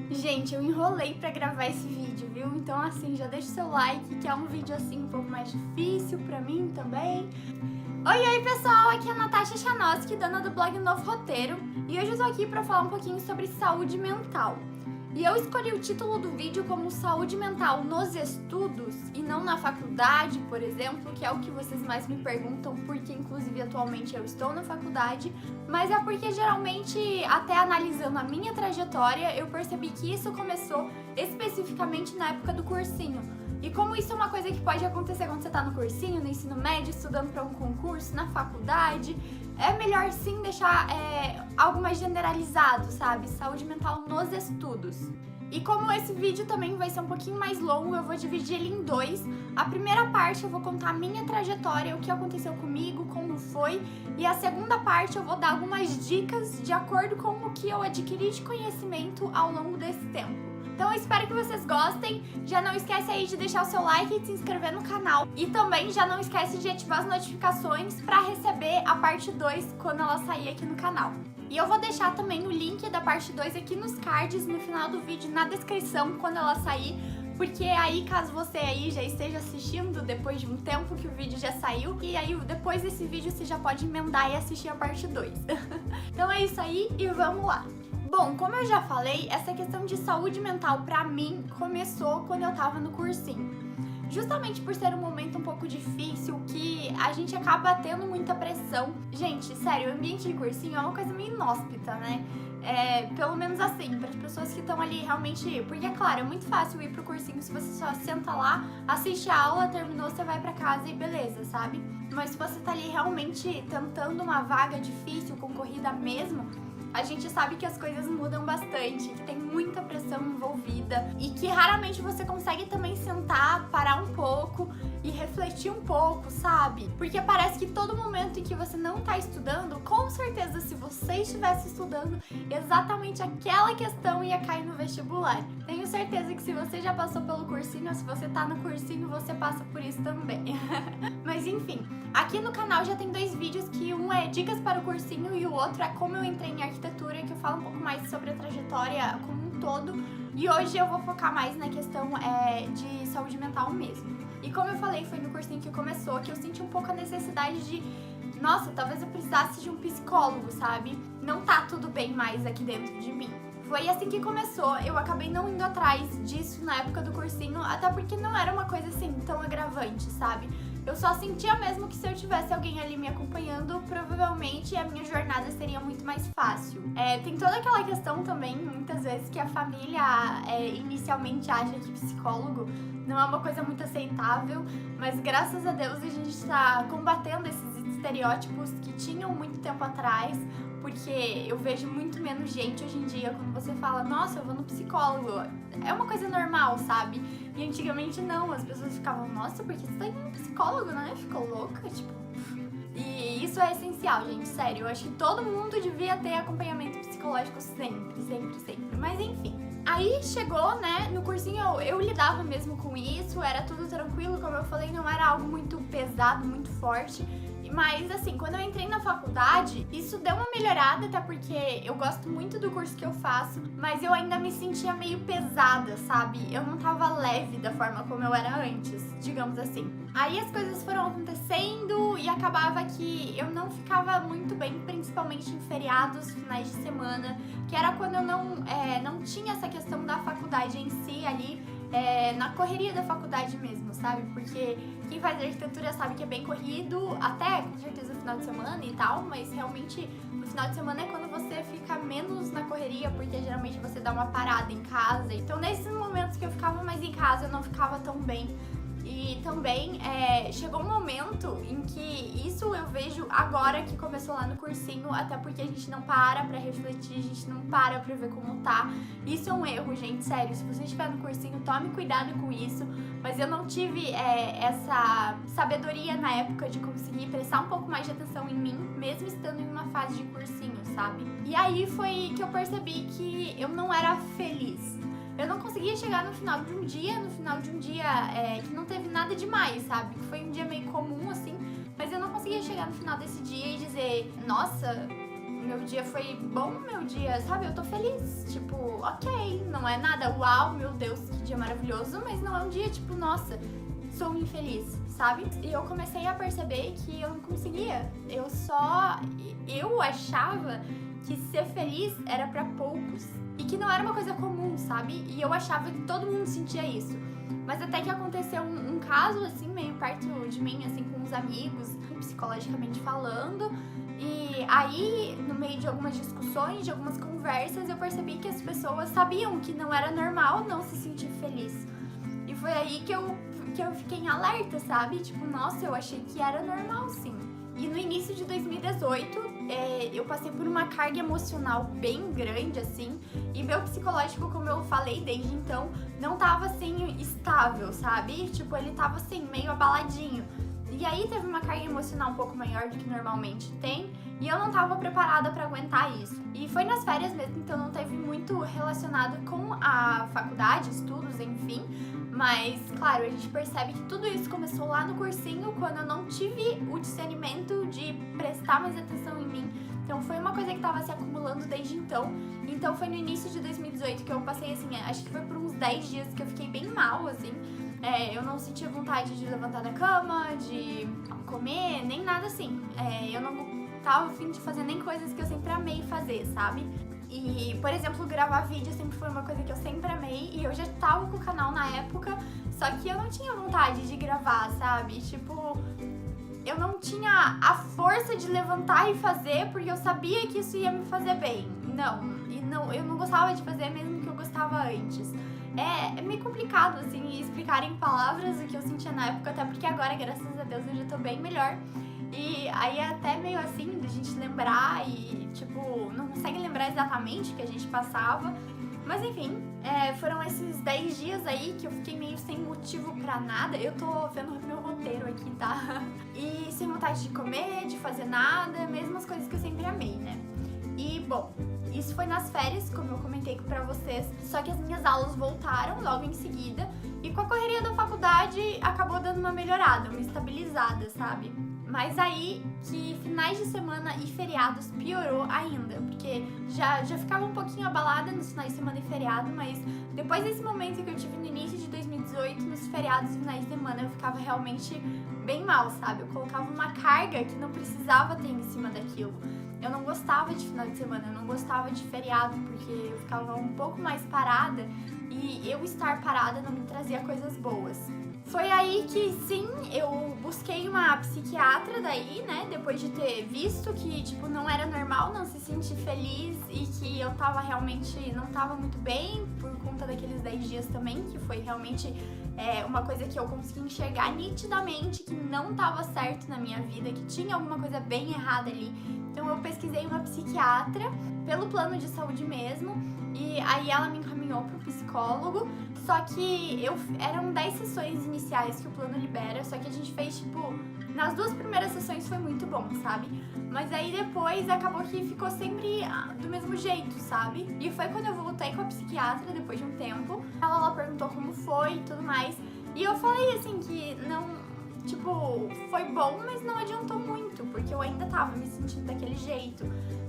Gente, eu enrolei pra gravar esse vídeo, viu? Então assim, já deixa o seu like, que é um vídeo assim um pouco mais difícil pra mim também. Oi pessoal, aqui é a Natasha Chanoski, dona do blog Novo Roteiro, e hoje eu tô aqui pra falar um pouquinho sobre saúde mental. E eu escolhi o título do vídeo como saúde mental nos estudos e não na faculdade, por exemplo, que é o que vocês mais me perguntam, porque inclusive atualmente eu estou na faculdade, mas é porque geralmente, até analisando a minha trajetória, eu percebi que isso começou especificamente na época do cursinho. E como isso é uma coisa que pode acontecer quando você tá no cursinho, no ensino médio, estudando para um concurso, na faculdade, é melhor sim deixar algo mais generalizado, sabe? Saúde mental nos estudos. E como esse vídeo também vai ser um pouquinho mais longo, eu vou dividir ele em dois. A primeira parte eu vou contar a minha trajetória, o que aconteceu comigo, como foi. E a segunda parte eu vou dar algumas dicas de acordo com o que eu adquiri de conhecimento ao longo desse tempo. Então eu espero que vocês gostem, já não esquece aí de deixar o seu like e de se inscrever no canal. E também já não esquece de ativar as notificações para receber a parte 2 quando ela sair aqui no canal. E eu vou deixar também o link da parte 2 aqui nos cards, no final do vídeo, na descrição, quando ela sair. Porque aí, caso você aí já esteja assistindo depois de um tempo que o vídeo já saiu, e aí depois desse vídeo você já pode emendar e assistir a parte 2. Então é isso aí e vamos lá! Bom, como eu já falei, essa questão de saúde mental pra mim começou quando eu tava no cursinho. Justamente por ser um momento um pouco difícil, que a gente acaba tendo muita pressão. Gente, sério, o ambiente de cursinho é uma coisa meio inóspita, né? Pelo menos assim, para as pessoas que estão ali realmente... Porque, é claro, é muito fácil ir pro cursinho se você só senta lá, assiste a aula, terminou, você vai pra casa e beleza, sabe? Mas se você tá ali realmente tentando uma vaga difícil, concorrida mesmo, a gente sabe que as coisas mudam bastante, que tem muita pressão envolvida e que raramente você consegue também sentar, parar um pouco e refletir um pouco, sabe? Porque parece que todo momento em que você não tá estudando, com certeza se você estivesse estudando, exatamente aquela questão ia cair no vestibular. Tenho certeza que se você já passou pelo cursinho ou se você tá no cursinho, você passa por isso também. Mas enfim, aqui no canal já tem dois vídeos, que um é dicas para o cursinho e o outro é como eu entrei em arquitetura, que eu falo um pouco mais sobre a trajetória como um todo. E hoje eu vou focar mais na questão de saúde mental mesmo. E como eu falei, foi no cursinho que começou, que eu senti um pouco a necessidade de... Nossa, talvez eu precisasse de um psicólogo, sabe? Não tá tudo bem mais aqui dentro de mim. Foi assim que começou, eu acabei não indo atrás disso na época do cursinho, até porque não era uma coisa assim tão agravante, sabe? Eu só sentia mesmo que se eu tivesse alguém ali me acompanhando, provavelmente a minha jornada seria muito mais fácil. Tem toda aquela questão também, muitas vezes, que a família inicialmente acha que psicólogo não é uma coisa muito aceitável, mas graças a Deus a gente está combatendo esses estereótipos que tinham muito tempo atrás, porque eu vejo muito menos gente hoje em dia quando você fala, nossa, eu vou no psicólogo. É uma coisa normal, sabe? E antigamente não, as pessoas ficavam, nossa, porque você tá indo no psicólogo, né? Ficou louca, tipo... E isso é essencial, gente, sério. Eu acho que todo mundo devia ter acompanhamento psicológico sempre, sempre, sempre. Mas enfim. Aí chegou, né, no cursinho eu lidava mesmo com isso, era tudo tranquilo, como eu falei, não era algo muito pesado, muito forte. Mas assim, quando eu entrei na faculdade, isso deu uma melhorada, até porque eu gosto muito do curso que eu faço, mas eu ainda me sentia meio pesada, sabe? Eu não tava leve da forma como eu era antes, digamos assim. Aí as coisas foram acontecendo e acabava que eu não ficava muito bem, principalmente em feriados, finais de semana, que era quando eu não tinha essa questão da faculdade em si ali, na correria da faculdade mesmo, sabe? Porque quem faz arquitetura sabe que é bem corrido, até com certeza no final de semana e tal, mas realmente no final de semana é quando você fica menos na correria, porque geralmente você dá uma parada em casa. Então nesses momentos que eu ficava mais em casa, eu não ficava tão bem. E também chegou um momento em que isso eu vejo agora que começou lá no cursinho, até porque a gente não para pra refletir, a gente não para pra ver como tá. Isso é um erro, gente, sério. Se você estiver no cursinho, tome cuidado com isso. Mas eu não tive essa sabedoria na época de conseguir prestar um pouco mais de atenção em mim, mesmo estando em uma fase de cursinho, sabe? E aí foi que eu percebi que eu não era feliz. Eu não conseguia chegar no final de um dia, que não teve nada demais, sabe? Que foi um dia meio comum, assim, mas eu não conseguia chegar no final desse dia e dizer, nossa, meu dia foi bom, meu dia, sabe? Eu tô feliz, tipo, ok, não é nada, uau, meu Deus, que dia maravilhoso, mas não é um dia, tipo, nossa, sou infeliz, sabe? E eu comecei a perceber que eu não conseguia, eu achava que ser feliz era pra poucos e que não era uma coisa comum, sabe? E eu achava que todo mundo sentia isso. Mas até que aconteceu um caso, assim, meio perto de mim, assim, com uns amigos, psicologicamente falando. E aí, no meio de algumas discussões, de algumas conversas, eu percebi que as pessoas sabiam que não era normal não se sentir feliz. E foi aí que eu fiquei em alerta, sabe? Tipo, nossa, eu achei que era normal, sim. E no início de 2018, eu passei por uma carga emocional bem grande, assim, e meu psicológico, como eu falei desde então, não tava, assim, estável, sabe? Tipo, ele tava, assim, meio abaladinho. E aí teve uma carga emocional um pouco maior do que normalmente tem, e eu não tava preparada pra aguentar isso. E foi nas férias mesmo, então não teve muito relacionado com a faculdade, estudos, enfim. Mas, claro, a gente percebe que tudo isso começou lá no cursinho, quando eu não tive o discernimento de prestar mais atenção em mim. Então foi uma coisa que tava se acumulando desde então. Então foi no início de 2018 que eu passei, assim, acho que foi por uns 10 dias que eu fiquei bem mal, assim. Eu não sentia vontade de levantar da cama, de comer, nem nada assim. Eu não tava a fim de fazer nem coisas que eu sempre amei fazer, sabe? E, por exemplo, gravar vídeo sempre foi uma coisa que eu sempre amei. E eu já tava com o canal na época, só que eu não tinha vontade de gravar, sabe? Tipo, eu não tinha a força de levantar e fazer, porque eu sabia que isso ia me fazer bem. Não, eu não gostava de fazer mesmo que eu gostava antes. É meio complicado, assim, explicar em palavras o que eu sentia na época, até porque agora, graças a Deus, eu já tô bem melhor. E aí é até meio assim, da gente lembrar e, tipo, não consegue lembrar exatamente o que a gente passava. Mas enfim, foram esses 10 dias aí que eu fiquei meio sem motivo pra nada. Eu tô vendo meu roteiro aqui, tá? E sem vontade de comer, de fazer nada, mesmo as coisas que eu sempre amei, né? E, bom, isso foi nas férias, como eu comentei pra vocês, só que as minhas aulas voltaram logo em seguida e com a correria da faculdade acabou dando uma melhorada, uma estabilizada, sabe? Mas aí que finais de semana e feriados piorou ainda, porque já ficava um pouquinho abalada nos finais de semana e feriado, mas depois desse momento que eu tive no início de 2018, nos feriados e finais de semana eu ficava realmente bem mal, sabe? Eu colocava uma carga que não precisava ter em cima daquilo. Eu não gostava de final de semana, eu não gostava de feriado, porque eu ficava um pouco mais parada e eu estar parada não me trazia coisas boas. Foi aí que, sim, eu busquei uma psiquiatra daí, né, depois de ter visto que, tipo, não era normal não se sentir feliz e que eu não tava muito bem por conta daqueles 10 dias também, que foi realmente uma coisa que eu consegui enxergar nitidamente que não tava certo na minha vida, que tinha alguma coisa bem errada ali. Então eu pesquisei uma psiquiatra pelo plano de saúde mesmo, e aí ela me encaminhou pro psicólogo, só que eram 10 sessões iniciais que o plano libera, só que a gente fez, tipo, nas 2 primeiras sessões foi muito bom, sabe? Mas aí depois acabou que ficou sempre do mesmo jeito, sabe? E foi quando eu voltei com a psiquiatra, depois de um tempo, ela perguntou como foi e tudo mais, e eu falei assim que não... Tipo, foi bom, mas não adiantou muito, porque eu ainda tava me sentindo daquele jeito,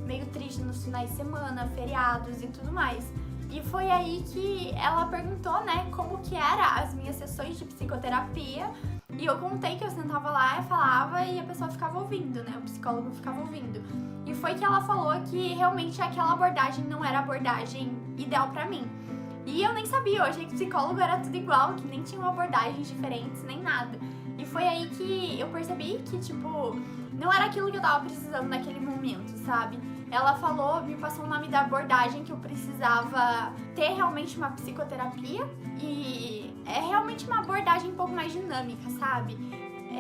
meio triste nos finais de semana, feriados e tudo mais. E foi aí que ela perguntou, né, como que era as minhas sessões de psicoterapia, e eu contei que eu sentava lá e falava e a pessoa ficava ouvindo, né, o psicólogo ficava ouvindo. E foi que ela falou que realmente aquela abordagem não era a abordagem ideal pra mim. E eu nem sabia, eu achei que psicólogo era tudo igual, que nem tinham abordagens diferentes, nem nada. E foi aí que eu percebi que, tipo, não era aquilo que eu tava precisando naquele momento, sabe? Ela falou, me passou o nome da abordagem que eu precisava ter realmente uma psicoterapia e é realmente uma abordagem um pouco mais dinâmica, sabe?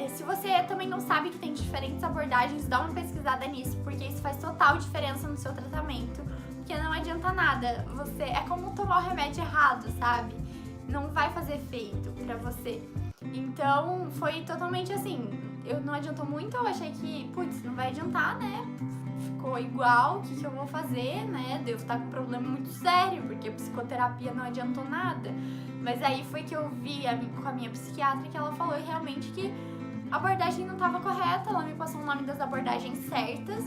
Se você também não sabe que tem diferentes abordagens, dá uma pesquisada nisso, porque isso faz total diferença no seu tratamento, porque não adianta nada, é como tomar o remédio errado, sabe? Não vai fazer efeito pra você. Então, foi totalmente assim, não adiantou muito, eu achei que, putz, não vai adiantar, né? Ficou igual, o que eu vou fazer, né? Devo estar com um problema muito sério, porque a psicoterapia não adiantou nada. Mas aí foi que eu vi com a minha psiquiatra que ela falou realmente que a abordagem não estava correta, ela me passou o nome das abordagens certas,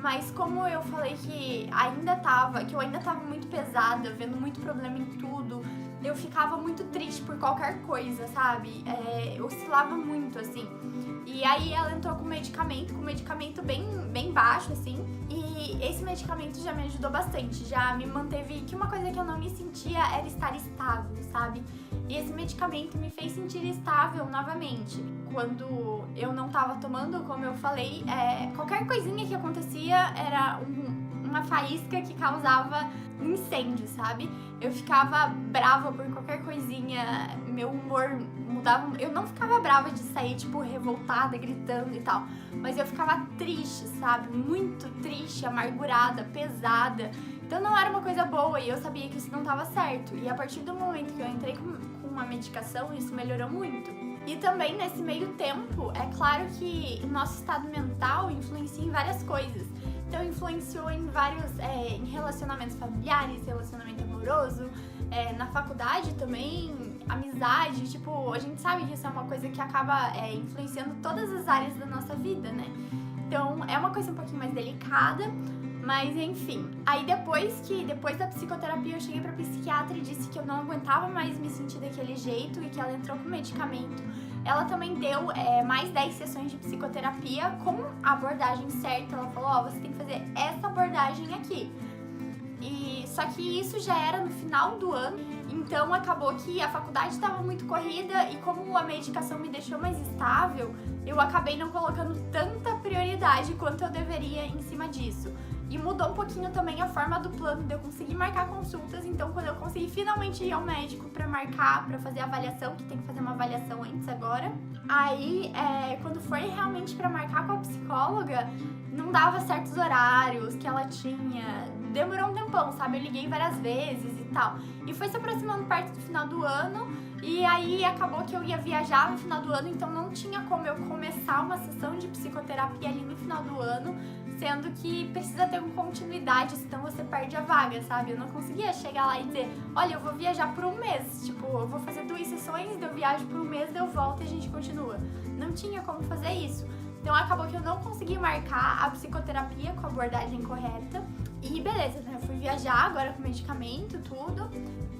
Mas como eu falei que eu ainda tava muito pesada, vendo muito problema em tudo, eu ficava muito triste por qualquer coisa, sabe? Eu oscilava muito, assim. E aí ela entrou com medicamento bem baixo, assim. E esse medicamento já me ajudou bastante, já me manteve... Que uma coisa que eu não me sentia era estar estável, sabe? E esse medicamento me fez sentir estável novamente. Quando eu não tava tomando, como eu falei, qualquer coisinha que acontecia era uma faísca que causava um incêndio, sabe? Eu ficava brava por qualquer coisinha, meu humor mudava. Eu não ficava brava de sair, tipo, revoltada, gritando e tal, mas eu ficava triste, sabe? Muito triste, amargurada, pesada. Então não era uma coisa boa e eu sabia que isso não tava certo. E a partir do momento que eu entrei com a medicação, isso melhorou muito. E também nesse meio tempo, é claro que o nosso estado mental influencia em várias coisas. Então influenciou em vários, em relacionamentos familiares, relacionamento amoroso, na faculdade também, amizade, tipo, a gente sabe que isso é uma coisa que acaba influenciando todas as áreas da nossa vida, né? Então é uma coisa um pouquinho mais delicada, mas enfim. Aí depois da psicoterapia eu cheguei pra psiquiatra e disse que eu não aguentava mais me sentir daquele jeito e que ela entrou com medicamento. Ela também deu mais 10 sessões de psicoterapia com a abordagem certa. Ela falou, você tem que fazer essa abordagem aqui. E só que isso já era no final do ano, então acabou que a faculdade estava muito corrida e como a medicação me deixou mais estável, eu acabei não colocando tanta prioridade quanto eu deveria em cima disso. E mudou um pouquinho também a forma do plano de eu conseguir marcar consultas, então quando eu consegui finalmente ir ao médico pra marcar, pra fazer a avaliação, que tem que fazer uma avaliação antes agora, aí quando foi realmente pra marcar com a psicóloga, não dava certos horários que ela tinha, demorou um tempão, sabe? Eu liguei várias vezes e tal, e foi se aproximando perto do final do ano, e aí acabou que eu ia viajar no final do ano, então não tinha como eu começar uma sessão de psicoterapia ali no final do ano, sendo que precisa ter uma continuidade, senão você perde a vaga, sabe? Eu não conseguia chegar lá e dizer, olha, eu vou viajar por um mês, tipo, eu vou fazer 2 sessões, eu viajo por um mês, eu volto e a gente continua. Não tinha como fazer isso. Então acabou que eu não consegui marcar a psicoterapia com a abordagem correta. E beleza, né? Eu fui viajar agora com medicamento, tudo.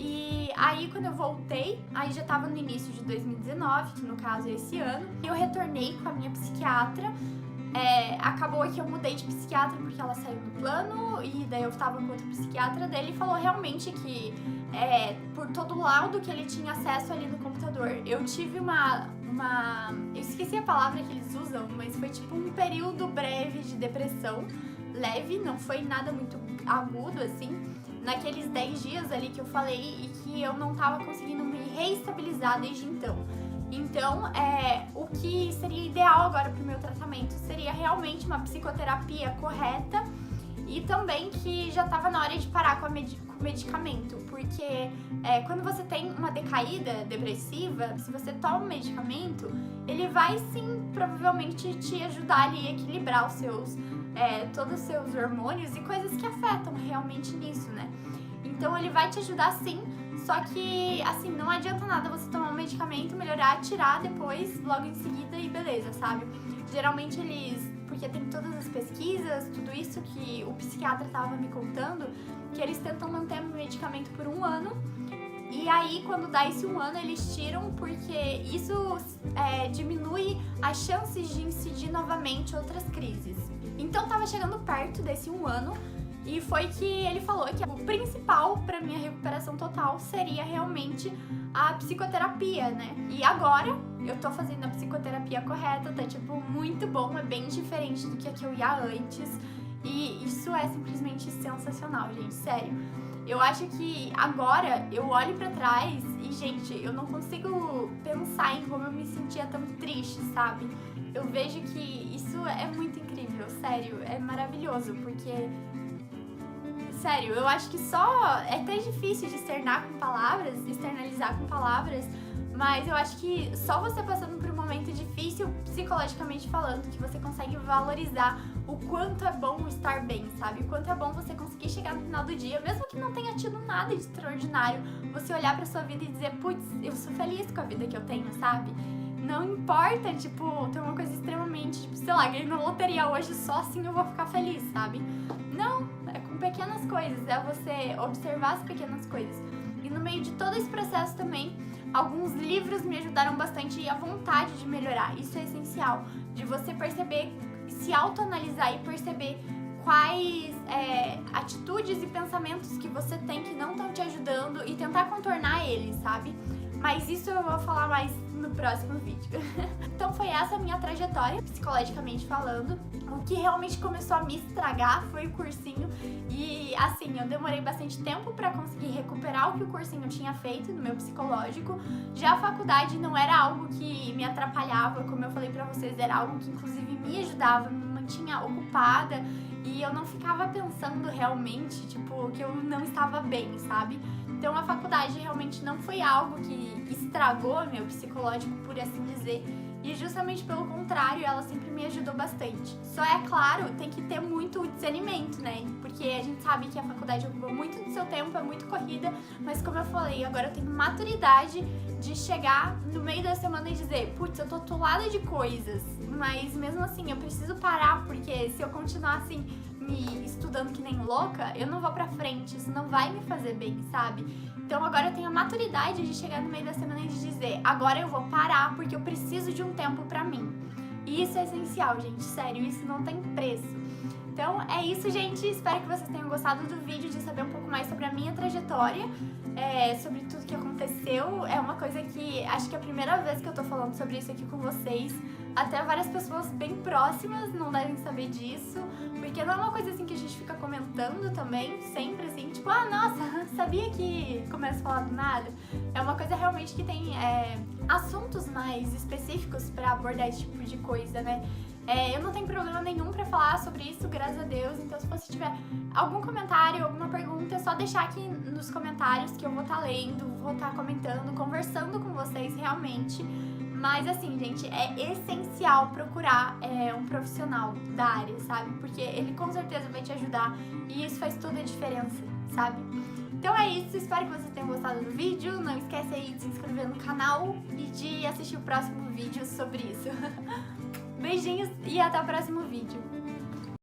E aí quando eu voltei, aí já tava no início de 2019, que no caso é esse ano, eu retornei com a minha psiquiatra. Acabou que eu mudei de psiquiatra porque ela saiu do plano e daí eu tava com outro psiquiatra dele e falou realmente que por todo laudo que ele tinha acesso ali no computador, eu tive eu esqueci a palavra que eles usam, mas foi tipo um período breve de depressão, leve, não foi nada muito agudo assim, naqueles 10 dias ali que eu falei e que eu não tava conseguindo me reestabilizar desde então. Então, o que seria ideal agora para o meu tratamento seria realmente uma psicoterapia correta e também que já estava na hora de parar com o medicamento, porque quando você tem uma decaída depressiva, se você toma um medicamento, ele vai sim, provavelmente te ajudar ali a equilibrar todos os seus hormônios e coisas que afetam realmente nisso, né? Então ele vai te ajudar sim, só que, assim, não adianta nada você tomar um medicamento, melhorar, tirar depois, logo em seguida e beleza, sabe? Geralmente porque tem todas as pesquisas, tudo isso que o psiquiatra tava me contando, que eles tentam manter o medicamento por 1 ano, e aí quando dá esse 1 ano eles tiram porque isso diminui as chances de incidir novamente outras crises. Então tava chegando perto desse 1 ano, e foi que ele falou que o principal pra minha recuperação total seria realmente a psicoterapia, né? E agora eu tô fazendo a psicoterapia correta, tá tipo muito bom, é bem diferente do que eu ia antes. E isso é simplesmente sensacional, gente, sério. Eu acho que agora eu olho pra trás e, gente, eu não consigo pensar em como eu me sentia tão triste, sabe? Eu vejo que isso é muito incrível, sério, é maravilhoso, porque... Sério, eu acho que é até difícil de externalizar com palavras, mas eu acho que só você passando por um momento difícil, psicologicamente falando, que você consegue valorizar o quanto é bom estar bem, sabe? O quanto é bom você conseguir chegar no final do dia, mesmo que não tenha tido nada de extraordinário, você olhar pra sua vida e dizer, putz, eu sou feliz com a vida que eu tenho, sabe? Não importa, tipo, ter uma coisa extremamente, tipo, sei lá, ganhei na loteria hoje, só assim eu vou ficar feliz, sabe? Não, é com pequenas coisas, é você observar as pequenas coisas. E no meio de todo esse processo também, alguns livros me ajudaram bastante e a vontade de melhorar. Isso é essencial, de você perceber, se autoanalisar e perceber quais atitudes e pensamentos que você tem que não estão te ajudando e tentar contornar eles, sabe? Mas isso eu vou falar mais no próximo vídeo. Então foi essa a minha trajetória, psicologicamente falando. O que realmente começou a me estragar foi o cursinho. E assim, eu demorei bastante tempo pra conseguir recuperar o que o cursinho tinha feito no meu psicológico. Já a faculdade não era algo que me atrapalhava, como eu falei pra vocês, era algo que inclusive me ajudava, me mantinha ocupada. E eu não ficava pensando realmente, tipo, que eu não estava bem, sabe? Então a faculdade realmente não foi algo que estragou meu psicológico, por assim dizer. E justamente pelo contrário, ela sempre me ajudou bastante. Só é claro, tem que ter muito discernimento, né? Porque a gente sabe que a faculdade ocupa muito do seu tempo, é muito corrida. Mas como eu falei, agora eu tenho maturidade de chegar no meio da semana e dizer, putz, eu tô atolada de coisas. Mas mesmo assim, eu preciso parar, porque se eu continuar assim, me estudando que nem louca, eu não vou pra frente, isso não vai me fazer bem, sabe? Então agora eu tenho a maturidade de chegar no meio da semana e de dizer, agora eu vou parar porque eu preciso de um tempo pra mim. E isso é essencial, gente, sério, isso não tem preço. Então é isso, gente, espero que vocês tenham gostado do vídeo, de saber um pouco mais sobre a minha trajetória, sobre tudo que aconteceu. É uma coisa que acho que é a primeira vez que eu tô falando sobre isso aqui com vocês. Até várias pessoas bem próximas não devem saber disso, porque não é uma coisa assim que a gente fica comentando também, sempre assim, tipo, ah, nossa, sabia que começa a falar do nada? É uma coisa realmente que tem assuntos mais específicos pra abordar esse tipo de coisa, né? Eu não tenho problema nenhum pra falar sobre isso, graças a Deus. Então se você tiver algum comentário, alguma pergunta, é só deixar aqui nos comentários que eu vou estar lendo, vou estar comentando, conversando com vocês realmente. Mas assim, gente, é essencial procurar um profissional da área, sabe? Porque ele com certeza vai te ajudar e isso faz toda a diferença, sabe? Então é isso, espero que vocês tenham gostado do vídeo. Não esquece aí de se inscrever no canal e de assistir o próximo vídeo sobre isso. Beijinhos e até o próximo vídeo.